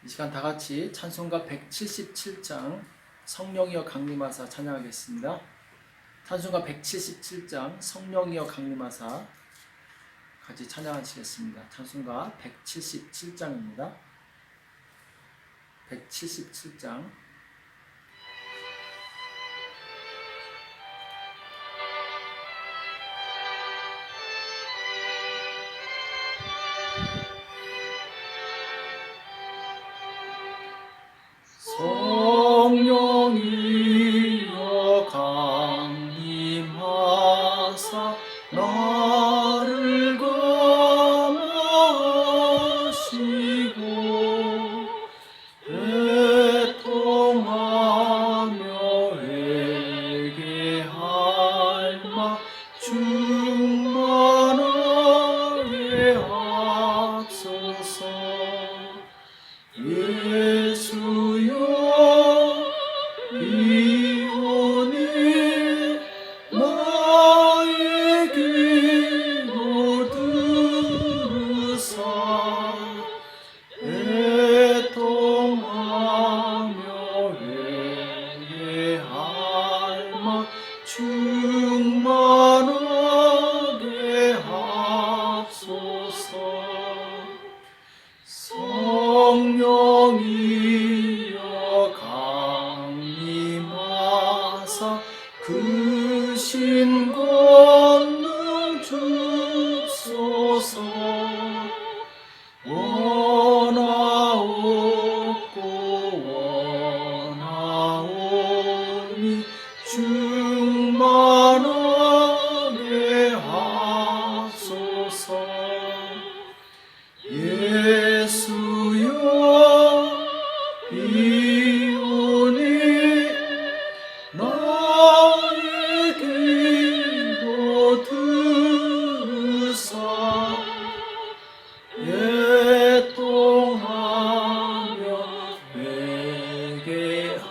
이 시간 다 같이 찬송가 177장 성령이여 강림하사 찬양하겠습니다. 찬송가 177장 성령이여 강림하사 같이 찬양하시겠습니다. 찬송가 177장입니다. 177장 성령이여 강림하사 나를 감하시고 애통하며 회개할 마 충만하게 하소서. 예수여 이오니 나의 기도 들으사 애통하며 회개할 마 충만하게 하소서. 성령이여 강림하사 그 신 권능 주소서. 원하옵니 충만하게 하소서. 예수여 이오니 나의 기도 들으사 애통하며 회개할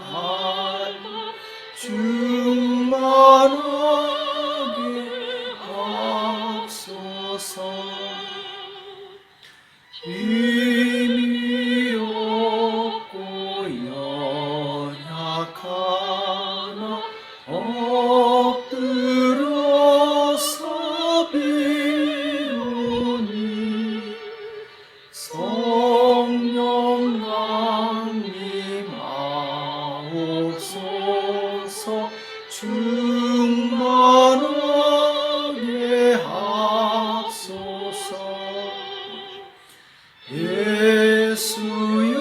충만하게 하소서. 힘이 없고 연약하나 엎드려서 비우니 성령 강림하옵소서. 충만하게 하소서. 예수여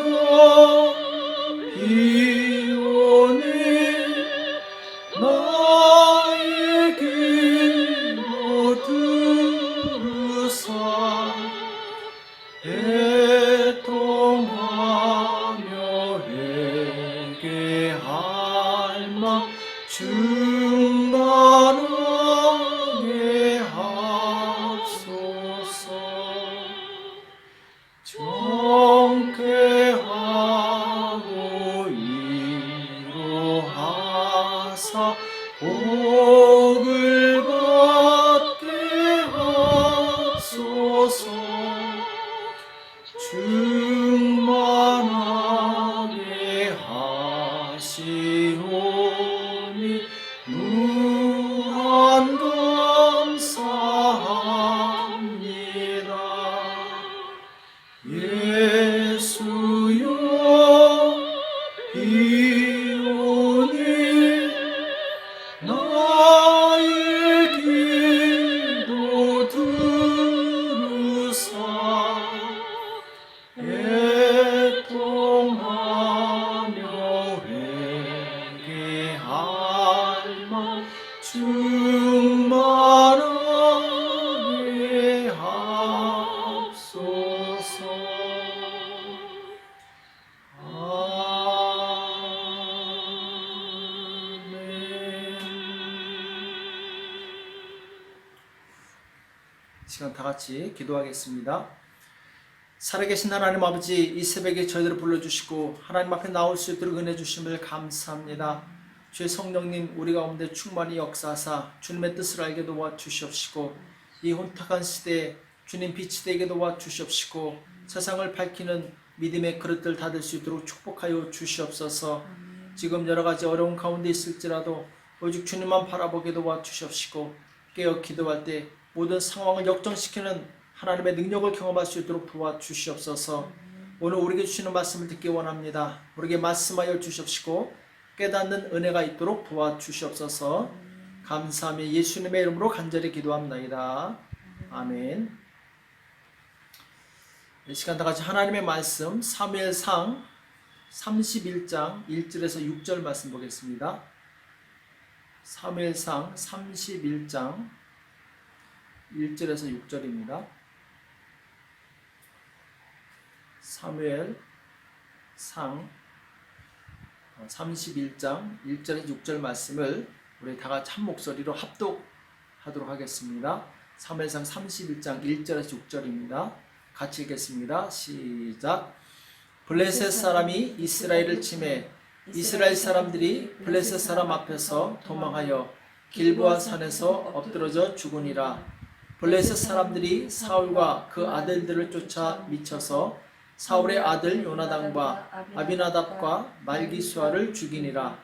이오니 나의 기도 들으사 애통하며 회개할 마 충만하게 하소서. 정쾌하고 위로하사 복을 받게 하소서. 충만하게 하시오니 무한 감사합니다. 예수여 이오니 나의 기도 들으사 애통하며 회개할 마 충만하게 하소서. 시간 다 같이 기도하겠습니다. 살아계신 하나님 아버지, 이 새벽에 저희들을 불러주시고 하나님 앞에 나올 수 있도록 은혜 주심을 감사합니다. 주의 성령님 우리 가운데 충만히 역사하사 주님의 뜻을 알게 도와주시옵시고 이 혼탁한 시대에 주님 빛이 되게 도와주시옵시고 세상을 밝히는 믿음의 그릇들 닫을 수 있도록 축복하여 주시옵소서. 지금 여러 가지 어려운 가운데 있을지라도 오직 주님만 바라보게 도와주시옵시고 깨어 기도할 때 모든 상황을 역전시키는 하나님의 능력을 경험할 수 있도록 도와주시옵소서. 오늘 우리에게 주시는 말씀을 듣기 원합니다. 우리에게 말씀하여 주시옵시고 깨닫는 은혜가 있도록 도와주시옵소서. 감사하며 예수님의 이름으로 간절히 기도합나이다. 아멘. 이 시간 다 같이 하나님의 말씀 사무엘상 31장 1절에서 6절 말씀 보겠습니다. 사무엘상 31장 1절에서 6절입니다. 사무엘상 31장 1절에서 6절 말씀을 우리 다 같이 한 목소리로 합독하도록 하겠습니다. 사무엘상 31장 1절에서 6절입니다. 같이 읽겠습니다. 시작. 블레셋 사람이 이스라엘을 침해 이스라엘 사람들이 블레셋 사람 앞에서 도망하여 길보아 산에서 엎드러져 죽으니라. 블레셋 사람들이 사울과 그 아들들을 쫓아 미쳐서 사울의 아들 요나단과 아비나답과 말기수아를 죽이니라.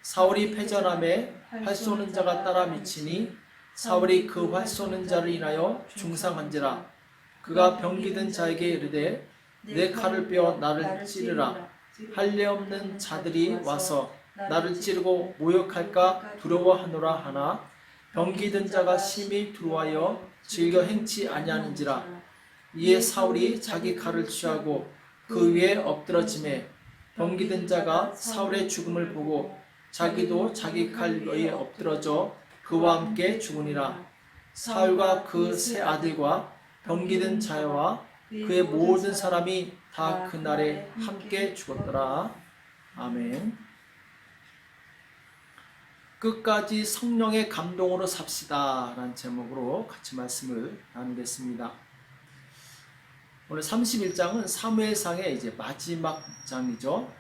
사울이 패전함에 활 쏘는 자가 따라 미치니 사울이 그 활 쏘는 자를 인하여 중상한지라. 그가 병기든 자에게 이르되 내 칼을 빼어 나를 찌르라. 할례 없는 자들이 와서 나를 찌르고 모욕할까 두려워하노라 하나 병기든 자가 심히 두려워하여 즐겨 행치 아니하는지라. 이에 사울이 자기 칼을 취하고 그 위에 엎드러짐에 병기든 자가 사울의 죽음을 보고 자기도 자기 칼 위에 엎드러져 그와 함께 죽으니라. 사울과 그 세 아들과 병기든 자와 그의 모든 사람이 다 그날에 함께 죽었더라. 아멘. 끝까지 성령의 감동으로 삽시다 라는 제목으로 같이 말씀을 나누겠습니다. 오늘 31장은 사무엘상의 이제 마지막 장이죠.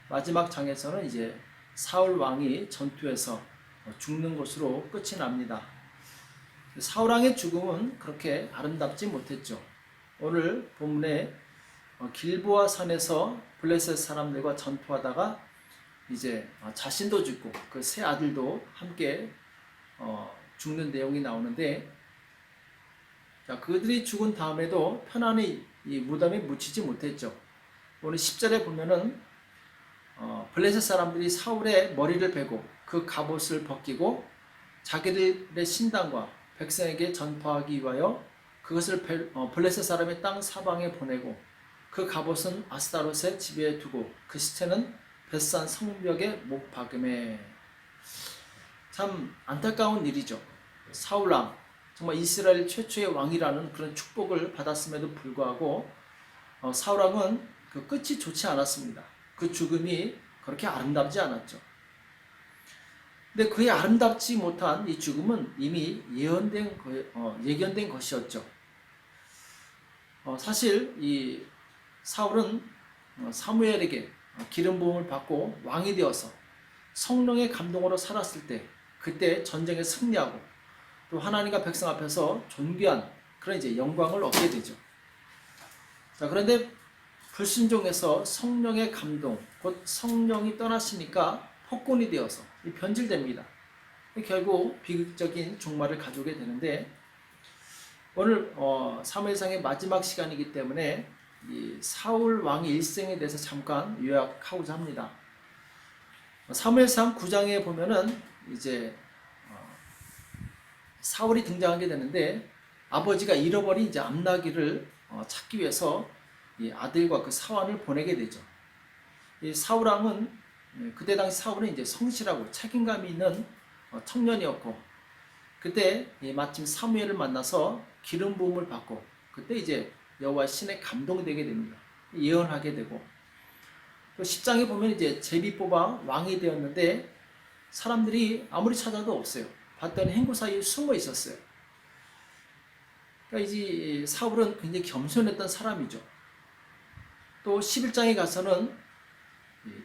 마지막 장에서는 이제 사울 왕이 전투에서 죽는 것으로 끝이 납니다. 사울 왕의 죽음은 그렇게 아름답지 못했죠. 오늘 본문에 길보아 산에서 블레셋 사람들과 전투하다가 이제 자신도 죽고 그 세 아들도 함께 죽는 내용이 나오는데, 자, 그들이 죽은 다음에도 편안히 이 무덤에 묻히지 못했죠. 오늘 10절에 보면은 블레셋 사람들이 사울의 머리를 베고 그 갑옷을 벗기고 자기들의 신당과 백성에게 전파하기 위하여 그것을 블레셋 사람의 땅 사방에 보내고 그 갑옷은 아스타롯의 집에 두고 그 시체는 벳산 성벽에 못 박음에. 참 안타까운 일이죠. 사울왕, 정말 이스라엘 최초의 왕이라는 그런 축복을 받았음에도 불구하고 사울왕은 그 끝이 좋지 않았습니다. 그 죽음이 그렇게 아름답지 않았죠. 근데 그의 아름답지 못한 이 죽음은 이미 예견된 것이었죠. 사실 이 사울은 사무엘에게 기름 부음을 받고 왕이 되어서 성령의 감동으로 살았을 때, 그때 전쟁에 승리하고 또 하나님과 백성 앞에서 존귀한 그런 이제 영광을 얻게 되죠. 자, 그런데 불순종해서 성령의 감동, 곧 성령이 떠나시니까 폭군이 되어서 변질됩니다. 결국 비극적인 종말을 가져오게 되는데, 오늘 사무엘상의 마지막 시간이기 때문에 이 사울 왕의 일생에 대해서 잠깐 요약하고자 합니다. 사무엘상 9장에 보면은 이제 사울이 등장하게 되는데, 아버지가 잃어버린 이제 암나귀를 찾기 위해서 이 아들과 그 사환을 보내게 되죠. 이 사울 왕은 그때 당시 사울은 이제 성실하고 책임감이 있는 청년이었고, 그때 마침 사무엘을 만나서 기름 부음을 받고 그때 이제 여호와 신에 감동되게 됩니다. 예언하게 되고, 또 10장에 보면 이제 제비 뽑아 왕이 되었는데 사람들이 아무리 찾아도 없어요. 봤더니 행구 사이에 숨어 있었어요. 그러니까 이제 사울은 굉장히 겸손했던 사람이죠. 또 11장에 가서는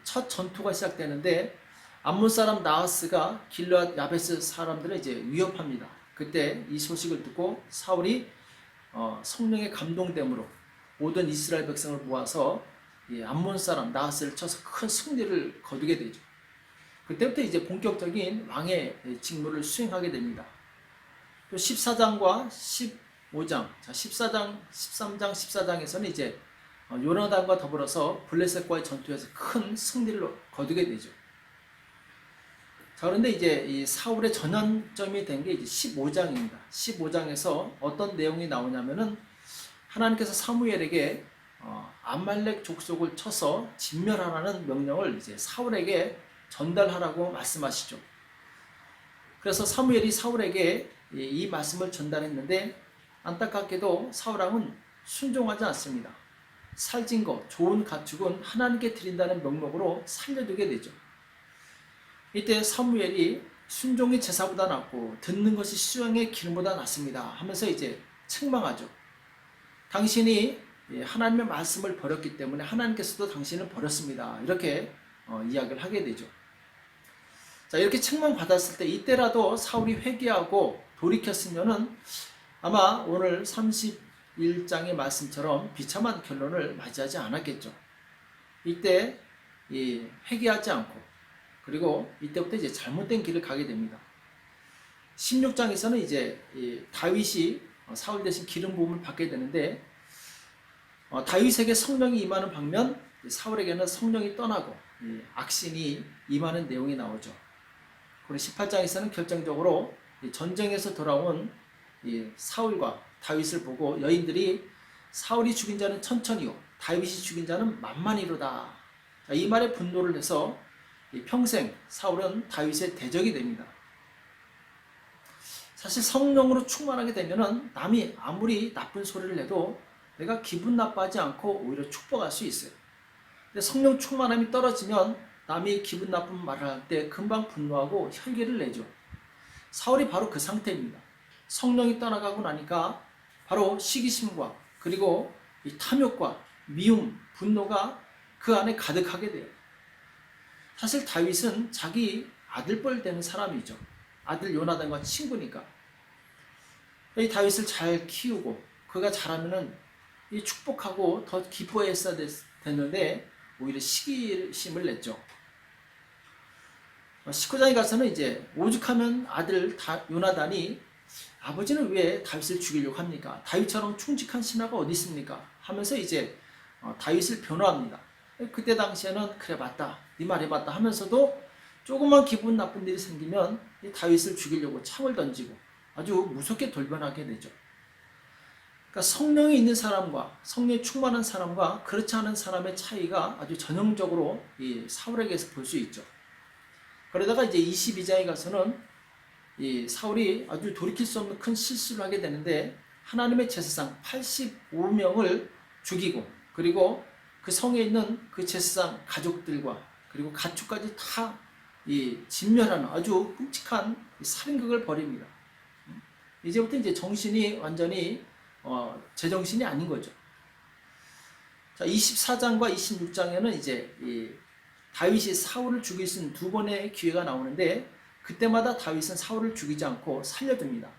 첫 전투가 시작되는데 암몬 사람 나하스가 길르앗 야베스 사람들을 이제 위협합니다. 그때 이 소식을 듣고 사울이 성령의 감동됨으로 모든 이스라엘 백성을 모아서 암몬 사람 나하스를 쳐서 큰 승리를 거두게 되죠. 그때부터 이제 본격적인 왕의 직무를 수행하게 됩니다. 또 14장과 15장, 자 14장, 13장, 14장에서는 이제 요나단과 더불어서 블레셋과의 전투에서 큰 승리를 거두게 되죠. 자, 그런데 이제 이 사울의 전환점이 된 게 이제 15장입니다. 15장에서 어떤 내용이 나오냐면은 하나님께서 사무엘에게 암말렉 족속을 쳐서 진멸하라는 명령을 이제 사울에게 전달하라고 말씀하시죠. 그래서 사무엘이 사울에게 이 말씀을 전달했는데 안타깝게도 사울왕은 순종하지 않습니다. 살찐 것, 좋은 가축은 하나님께 드린다는 명목으로 살려두게 되죠. 이때 사무엘이 순종이 제사보다 낫고 듣는 것이 수양의 기름보다 낫습니다 하면서 이제 책망하죠. 당신이 하나님의 말씀을 버렸기 때문에 하나님께서도 당신을 버렸습니다. 이렇게 이야기를 하게 되죠. 자, 이렇게 책망받았을 때 이때라도 사울이 회개하고 돌이켰으면은 아마 오늘 31장의 말씀처럼 비참한 결론을 맞이하지 않았겠죠. 이때 회개하지 않고 그리고 이때부터 이제 잘못된 길을 가게 됩니다. 16장에서는 이제 다윗이 사울 대신 기름 부음을 받게 되는데 다윗에게 성령이 임하는 반면 사울에게는 성령이 떠나고 악신이 임하는 내용이 나오죠. 그리고 18장에서는 결정적으로 전쟁에서 돌아온 사울과 다윗을 보고 여인들이 사울이 죽인 자는 천천히요 다윗이 죽인 자는 만만히로다. 이 말에 분노를 해서 평생 사울은 다윗의 대적이 됩니다. 사실 성령으로 충만하게 되면은 남이 아무리 나쁜 소리를 해도 내가 기분 나빠하지 않고 오히려 축복할 수 있어요. 근데 성령 충만함이 떨어지면 남이 기분 나쁜 말을 할 때 금방 분노하고 혈기를 내죠. 사울이 바로 그 상태입니다. 성령이 떠나가고 나니까 바로 시기심과 그리고 이 탐욕과 미움, 분노가 그 안에 가득하게 돼요. 사실 다윗은 자기 아들뻘 되는 사람이죠. 아들 요나단과 친구니까. 이 다윗을 잘 키우고 그가 자라면은 이 축복하고 더 기뻐했어야 됐는데 오히려 시기심을 냈죠. 19장에 가서는 이제 오죽하면 아들 요나단이 아버지는 왜 다윗을 죽이려고 합니까? 다윗처럼 충직한 신하가 어디 있습니까? 하면서 이제 다윗을 변호합니다. 그때 당시에는 그래 맞다, 네 말이 맞다 하면서도 조금만 기분 나쁜 일이 생기면 이 다윗을 죽이려고 창을 던지고 아주 무섭게 돌변하게 되죠. 그러니까 성령이 있는 사람과 성령이 충만한 사람과 그렇지 않은 사람의 차이가 아주 전형적으로 이 사울에게서 볼 수 있죠. 그러다가 이제 22장에 가서는 이 사울이 아주 돌이킬 수 없는 큰 실수를 하게 되는데 하나님의 제사장 85명을 죽이고 그리고 그 성에 있는 그 제사장 가족들과 그리고 가축까지 다 진멸하는 아주 끔찍한 살인극을 벌입니다. 이제부터 이제 정신이 완전히 제정신이 아닌 거죠. 자, 24장과 26장에는 이제 다윗이 사울을 죽일 수 있는 두 번의 기회가 나오는데 그때마다 다윗은 사울을 죽이지 않고 살려둡니다.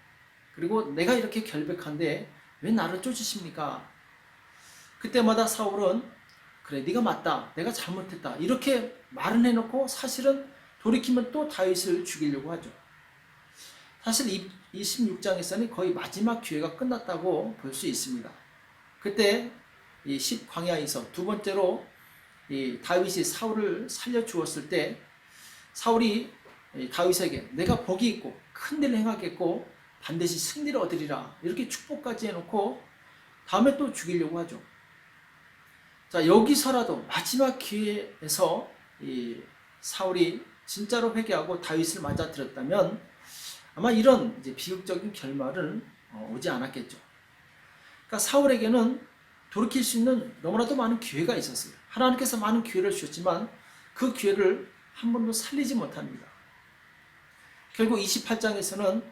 그리고 내가 이렇게 결백한데 왜 나를 쫓으십니까? 그때마다 사울은 그래 네가 맞다, 내가 잘못했다 이렇게 말은 해놓고 사실은 돌이키면 또 다윗을 죽이려고 하죠. 사실 26장에서는 거의 마지막 기회가 끝났다고 볼 수 있습니다. 그때 이 10광야에서 두 번째로 다윗이 사울을 살려 주었을 때 사울이 다윗에게 내가 복이 있고 큰 일을 행하겠고 반드시 승리를 얻으리라 이렇게 축복까지 해놓고 다음에 또 죽이려고 하죠. 자, 여기서라도 마지막 기회에서 사울이 진짜로 회개하고 다윗을 맞아들였다면 아마 이런 이제 비극적인 결말은 오지 않았겠죠. 그러니까 사울에게는 돌이킬 수 있는 너무나도 많은 기회가 있었어요. 하나님께서 많은 기회를 주셨지만 그 기회를 한 번도 살리지 못합니다. 결국 28장에서는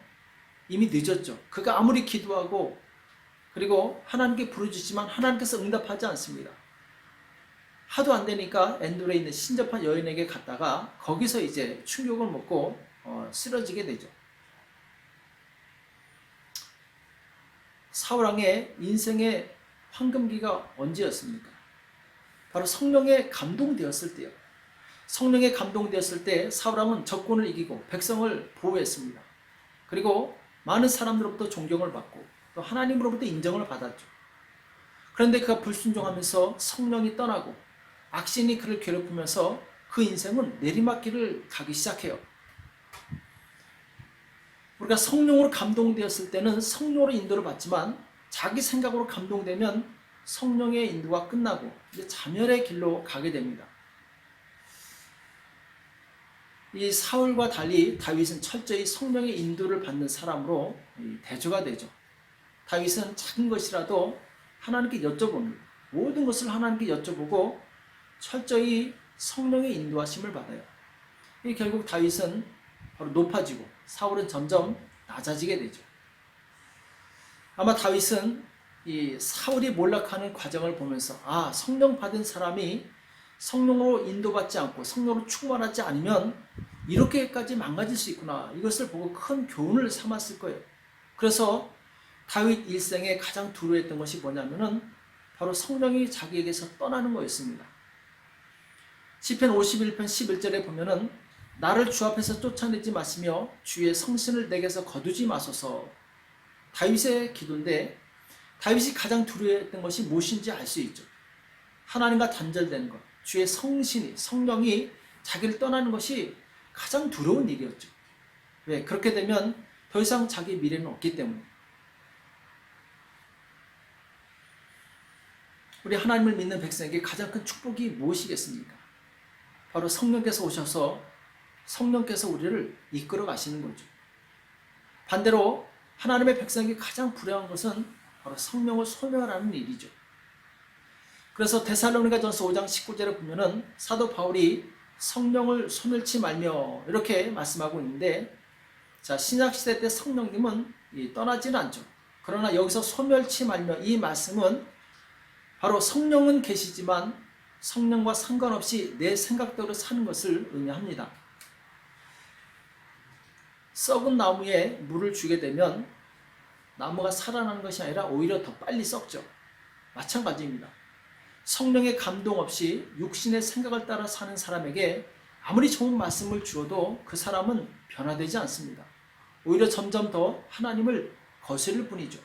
이미 늦었죠. 그가 아무리 기도하고 그리고 하나님께 부르짖지만 하나님께서 응답하지 않습니다. 하도 안 되니까 엔돌에 있는 신접한 여인에게 갔다가 거기서 이제 충격을 먹고 쓰러지게 되죠. 사울왕의 인생의 황금기가 언제였습니까? 바로 성령에 감동되었을 때요. 성령에 감동되었을 때 사울왕은 적군을 이기고 백성을 보호했습니다. 그리고 많은 사람들로부터 존경을 받고 또 하나님으로부터 인정을 받았죠. 그런데 그가 불순종하면서 성령이 떠나고 악신이 그를 괴롭히면서 그 인생은 내리막길을 가기 시작해요. 우리가 성령으로 감동되었을 때는 성령으로 인도를 받지만 자기 생각으로 감동되면 성령의 인도가 끝나고 이제 자멸의 길로 가게 됩니다. 이 사울과 달리 다윗은 철저히 성령의 인도를 받는 사람으로 대조가 되죠. 다윗은 작은 것이라도 하나님께 여쭤봅니다. 모든 것을 하나님께 여쭤보고 철저히 성령의 인도하심을 받아요. 결국 다윗은 바로 높아지고 사울은 점점 낮아지게 되죠. 아마 다윗은 이 사울이 몰락하는 과정을 보면서 성령 받은 사람이 성령으로 인도받지 않고 성령으로 충만하지 않으면 이렇게까지 망가질 수 있구나, 이것을 보고 큰 교훈을 삼았을 거예요. 그래서 다윗 일생에 가장 두려워했던 것이 뭐냐면은 바로 성령이 자기에게서 떠나는 거였습니다. 시편 51편 11절에 보면은 나를 주 앞에서 쫓아내지 마시며 주의 성신을 내게서 거두지 마소서. 다윗의 기도인데 다윗이 가장 두려워했던 것이 무엇인지 알 수 있죠. 하나님과 단절되는 것, 주의 성령이 자기를 떠나는 것이 가장 두려운 일이었죠. 왜? 그렇게 되면 더 이상 자기 미래는 없기 때문에. 우리 하나님을 믿는 백성에게 가장 큰 축복이 무엇이겠습니까? 바로 성령께서 오셔서 성령께서 우리를 이끌어 가시는 거죠. 반대로 하나님의 백성에게 가장 불행한 것은 바로 성령을 소멸하는 일이죠. 그래서 데살로니가전서 5장 19절에 보면은 사도 바울이 성령을 소멸치 말며 이렇게 말씀하고 있는데, 자, 신약시대 때 성령님은 떠나지는 않죠. 그러나 여기서 소멸치 말며 이 말씀은 바로 성령은 계시지만 성령과 상관없이 내 생각대로 사는 것을 의미합니다. 썩은 나무에 물을 주게 되면 나무가 살아나는 것이 아니라 오히려 더 빨리 썩죠. 마찬가지입니다. 성령의 감동 없이 육신의 생각을 따라 사는 사람에게 아무리 좋은 말씀을 주어도 그 사람은 변화되지 않습니다. 오히려 점점 더 하나님을 거스를 뿐이죠.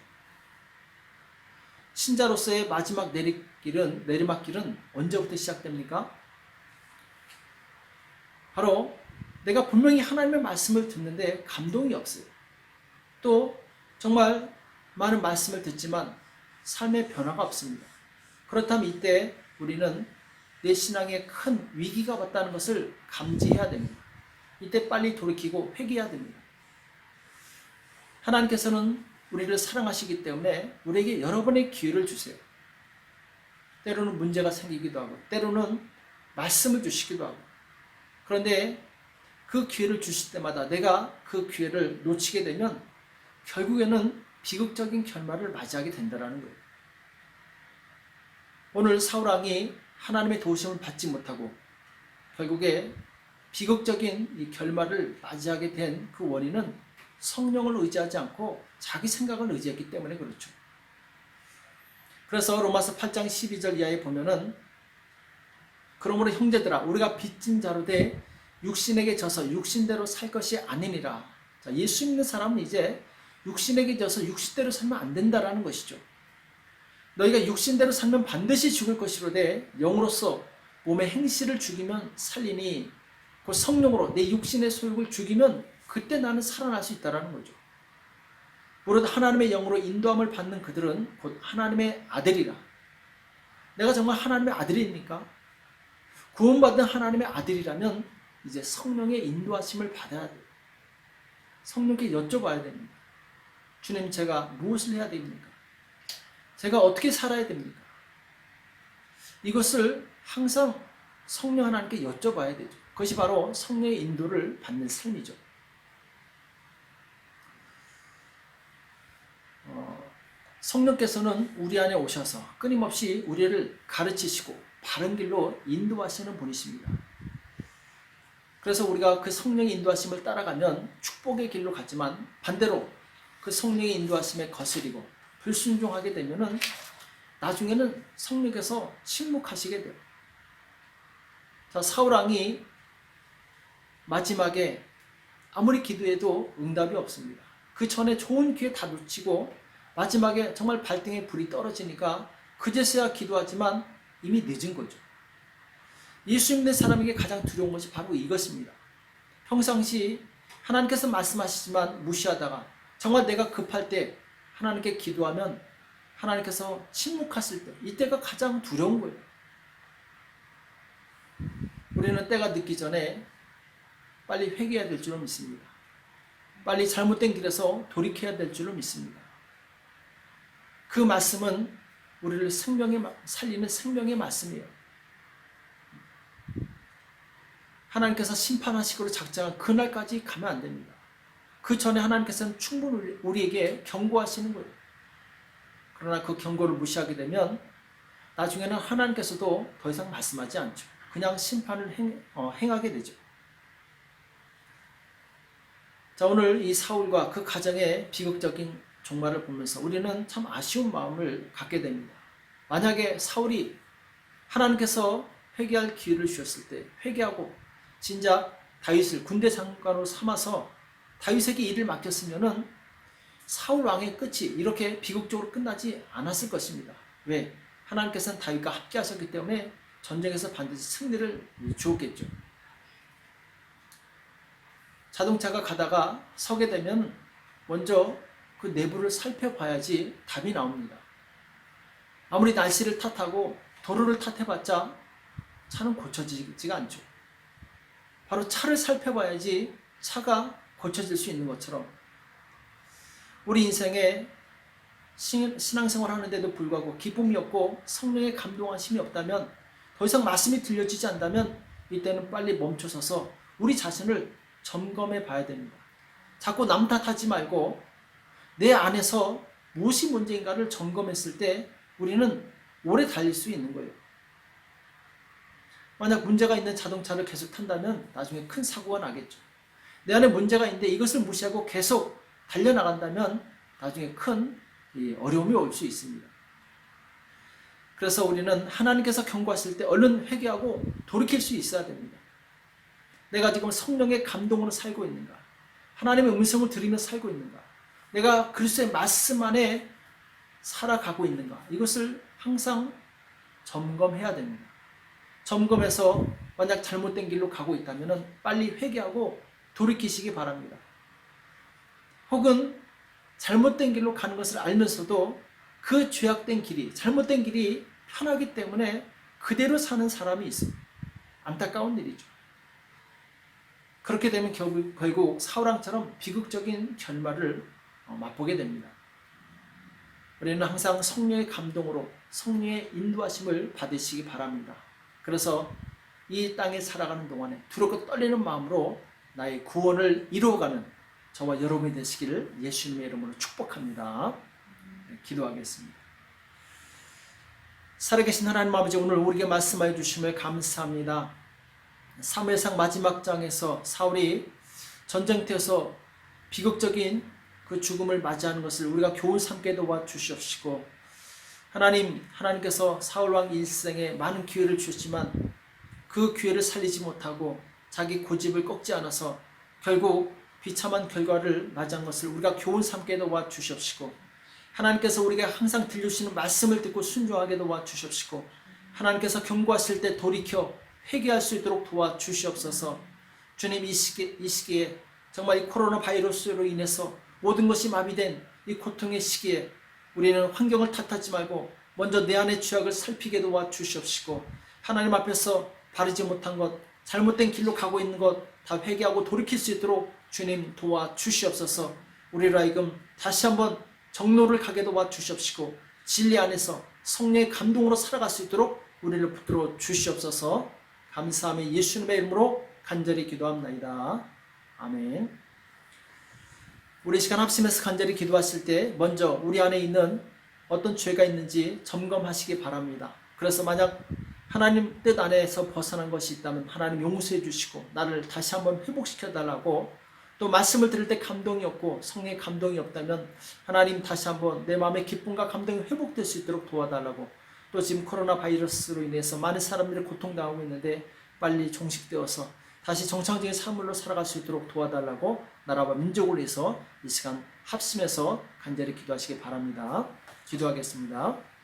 신자로서의 마지막 내리막길은 언제부터 시작됩니까? 바로 내가 분명히 하나님의 말씀을 듣는데 감동이 없어요. 또 정말 많은 말씀을 듣지만 삶의 변화가 없습니다. 그렇다면 이때 우리는 내 신앙에 큰 위기가 왔다는 것을 감지해야 됩니다. 이때 빨리 돌이키고 회개해야 됩니다. 하나님께서는 우리를 사랑하시기 때문에 우리에게 여러 번의 기회를 주세요. 때로는 문제가 생기기도 하고 때로는 말씀을 주시기도 하고, 그런데 그 기회를 주실 때마다 내가 그 기회를 놓치게 되면 결국에는 비극적인 결말을 맞이하게 된다는 거예요. 오늘 사울왕이 하나님의 도우심을 받지 못하고 결국에 비극적인 이 결말을 맞이하게 된 그 원인은 성령을 의지하지 않고 자기 생각을 의지했기 때문에 그렇죠. 그래서 로마서 8장 12절 이하에 보면은 그러므로 형제들아 우리가 빚진 자로 돼 육신에게 져서 육신대로 살 것이 아니니라. 자, 예수 믿는 사람은 이제 육신에게 져서 육신대로 살면 안 된다라는 것이죠. 너희가 육신대로 살면 반드시 죽을 것이로되 영으로서 몸의 행실을 죽이면 살리니 그 성령으로 내 육신의 소욕을 죽이면 그때 나는 살아날 수 있다는 거죠. 무릇 하나님의 영으로 인도함을 받는 그들은 곧 하나님의 아들이라. 내가 정말 하나님의 아들입니까? 구원받은 하나님의 아들이라면 이제 성령의 인도하심을 받아야 돼요. 성령께 여쭤봐야 됩니다. 주님, 제가 무엇을 해야 됩니까? 제가 어떻게 살아야 됩니까? 이것을 항상 성령 하나님께 여쭤봐야 되죠. 그것이 바로 성령의 인도를 받는 삶이죠. 성령께서는 우리 안에 오셔서 끊임없이 우리를 가르치시고 바른 길로 인도하시는 분이십니다. 그래서 우리가 그 성령의 인도하심을 따라가면 축복의 길로 가지만 반대로 그 성령의 인도하심에 거스리고 불순종하게 되면은 나중에는 성령께서 침묵하시게 돼요. 자, 사울왕이 마지막에 아무리 기도해도 응답이 없습니다. 그 전에 좋은 기회 다 놓치고 마지막에 정말 발등에 불이 떨어지니까 그제서야 기도하지만 이미 늦은 거죠. 예수 믿는 사람에게 가장 두려운 것이 바로 이것입니다. 평상시 하나님께서 말씀하시지만 무시하다가 정말 내가 급할 때 하나님께 기도하면 하나님께서 침묵하실 때, 이때가 가장 두려운 거예요. 우리는 때가 늦기 전에 빨리 회개해야 될 줄로 믿습니다. 빨리 잘못된 길에서 돌이켜야 될 줄로 믿습니다. 그 말씀은 우리를 살리는 생명의 말씀이에요. 하나님께서 심판하시기로 작정한 그날까지 가면 안 됩니다. 그 전에 하나님께서는 충분히 우리에게 경고하시는 거예요. 그러나 그 경고를 무시하게 되면 나중에는 하나님께서도 더 이상 말씀하지 않죠. 그냥 심판을 행하게 되죠. 자, 오늘 이 사울과 그 가정의 비극적인 종말을 보면서 우리는 참 아쉬운 마음을 갖게 됩니다. 만약에 사울이 하나님께서 회개할 기회를 주셨을 때 회개하고 진짜 다윗을 군대 장관으로 삼아서 다윗에게 일을 맡겼으면은 사울 왕의 끝이 이렇게 비극적으로 끝나지 않았을 것입니다. 왜? 하나님께서는 다윗과 함께 하셨기 때문에 전쟁에서 반드시 승리를 주었겠죠. 자동차가 가다가 서게 되면 먼저 그 내부를 살펴봐야지 답이 나옵니다. 아무리 날씨를 탓하고 도로를 탓해봤자 차는 고쳐지지가 않죠. 바로 차를 살펴봐야지 차가 고쳐질 수 있는 것처럼 우리 인생에 신앙생활 하는데도 불구하고 기쁨이 없고 성령의 감동하심이 없다면, 더 이상 말씀이 들려지지 않다면 이때는 빨리 멈춰서서 우리 자신을 점검해 봐야 됩니다. 자꾸 남 탓하지 말고 내 안에서 무엇이 문제인가를 점검했을 때 우리는 오래 달릴 수 있는 거예요. 만약 문제가 있는 자동차를 계속 탄다면 나중에 큰 사고가 나겠죠. 내 안에 문제가 있는데 이것을 무시하고 계속 달려나간다면 나중에 큰 어려움이 올 수 있습니다. 그래서 우리는 하나님께서 경고하실 때 얼른 회개하고 돌이킬 수 있어야 됩니다. 내가 지금 성령의 감동으로 살고 있는가? 하나님의 음성을 들으며 살고 있는가? 내가 그리스도의 말씀 안에 살아가고 있는가? 이것을 항상 점검해야 됩니다. 점검해서 만약 잘못된 길로 가고 있다면 빨리 회개하고 돌이키시기 바랍니다. 혹은 잘못된 길로 가는 것을 알면서도 그 죄악된 길이, 잘못된 길이 편하기 때문에 그대로 사는 사람이 있습니다. 안타까운 일이죠. 그렇게 되면 결국 사울왕처럼 비극적인 결말을 맛보게 됩니다. 우리는 항상 성령의 감동으로 성령의 인도하심을 받으시기 바랍니다. 그래서 이 땅에 살아가는 동안에 두렵고 떨리는 마음으로 나의 구원을 이루어가는 저와 여러분이 되시기를 예수님의 이름으로 축복합니다. 기도하겠습니다. 살아계신 하나님 아버지, 오늘 우리에게 말씀하여 주심을 감사합니다. 사무엘상 마지막 장에서 사울이 전쟁터에서 비극적인 그 죽음을 맞이하는 것을 우리가 교훈 삼게 도와주시옵시고, 하나님께서 사울왕 일생에 많은 기회를 주셨지만 그 기회를 살리지 못하고 자기 고집을 꺾지 않아서 결국 비참한 결과를 맞이한 것을 우리가 교훈 삼게 도와주시옵시고, 하나님께서 우리에게 항상 들려주시는 말씀을 듣고 순종하게 도와주시옵시고, 하나님께서 경고하실 때 돌이켜 회개할 수 있도록 도와주시옵소서. 주님, 이 시기에 정말 이 코로나 바이러스로 인해서 모든 것이 마비된 이 고통의 시기에 우리는 환경을 탓하지 말고 먼저 내 안의 죄악을 살피게 도와주시옵시고, 하나님 앞에서 바르지 못한 것, 잘못된 길로 가고 있는 것 다 회개하고 돌이킬 수 있도록 주님 도와주시옵소서. 우리를 하여금 다시 한번 정로를 가게 도와주시옵시고, 진리 안에서 성령의 감동으로 살아갈 수 있도록 우리를 붙들어 주시옵소서. 감사하며 예수님의 이름으로 간절히 기도합나이다. 아멘. 우리 시간 합심해서 간절히 기도하실 때 먼저 우리 안에 있는 어떤 죄가 있는지 점검하시기 바랍니다. 그래서 만약 하나님 뜻 안에서 벗어난 것이 있다면 하나님 용서해 주시고 나를 다시 한번 회복시켜 달라고, 또 말씀을 들을 때 감동이 없고 성령의 감동이 없다면 하나님 다시 한번 내 마음의 기쁨과 감동이 회복될 수 있도록 도와달라고, 또 지금 코로나 바이러스로 인해서 많은 사람들이 고통당하고 있는데 빨리 종식되어서 다시 정상적인 삶으로 살아갈 수 있도록 도와달라고 나라와 민족을 위해서 이 시간 합심해서 간절히 기도하시기 바랍니다. 기도하겠습니다.